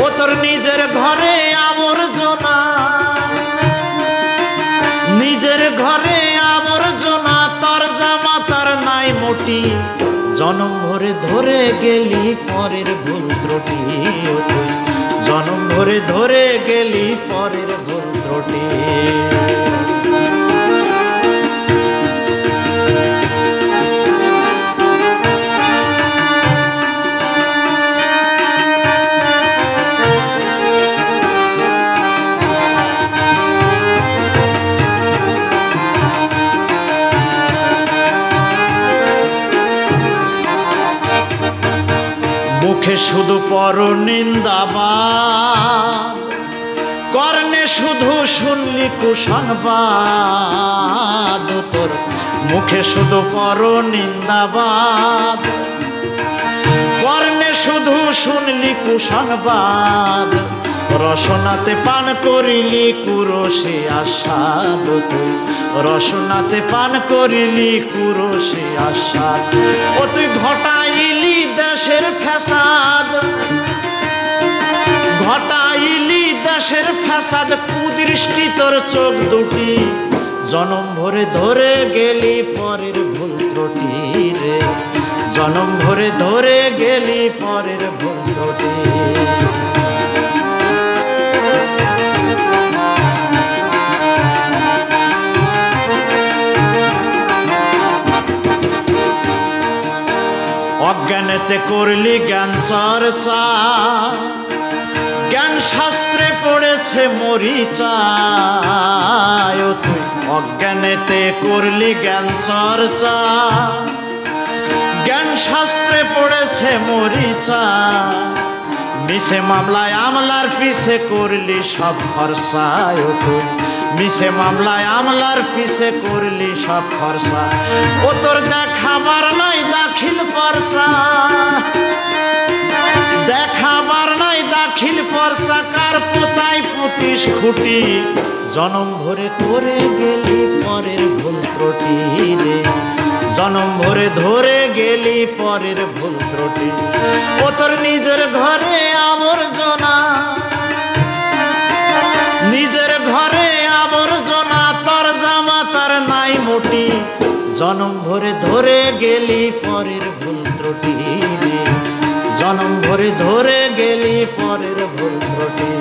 ও তোর নিজের ঘরে আবর্জনা, নিজের ঘরে আবর্জনা, তোর জামা তার নাই মোটি, জনম ভরে ধরে গেলি পরের ভুল ত্রুটি, জনম ভরে ধরে গেলি পরের ভুল ত্রুটি। মুখে শুধু পর নিন্দাবাদ, কর্ণে শুধু শুনলি কুসংবাদ। তোর মুখে শুধু পর নিন্দাবাদ, কর্ণে শুধু শুনলি কুসংবাদ। রসনাতে পান করিলি কুরসে আস্বাদ, তুই রসনাতে পান করিলি কুরসে আস্বাদ। ও তুই ঘটাইলি দেশের ফ্যাসাদ, ঘটাইলি দেশের ফ্যাসাদ, কুদৃষ্টি তোর চোখ দুটি, জনম ভরে ধরে গেলি পরের ভুল ত্রুটি রে, জনম ভরে ধরে গেলি পরের ভুল ত্রুটি। অজ্ঞানেতে করলি জ্ঞান চর্চা, জ্ঞান শাস্ত্রে পড়েছে মরিচা। তুই অজ্ঞানেতে করলি জ্ঞান চর্চা, জ্ঞান শাস্ত্রে পড়েছে মরিচা। মিশে মামলায় আমলার পিছে করলি সব খরচা, তুই মিশে মামলায় আমলার পিছে করলি সব খরচা। ও তোর দেখাবার নাই দাখিল পরসা, দেখাবার নাই দাখিল পরসা, কার পোতাই পুতিস খুঁটি, জনম ভরে করে গেলি পরের ভুল ত্রুটি রে, জনম ভরে ধরে গেলি পরের ভুল ত্রুটি। ও তোর নিজের ঘরে আবর্জনা, নিজের ঘরে আবর্জনা, তোর জামা তার নাই মোটি, জনম ভরে ধরে গেলি পরের ভুল ত্রুটি রে, জনম ভরে ধরে গেলি পরের ভুল ত্রুটি।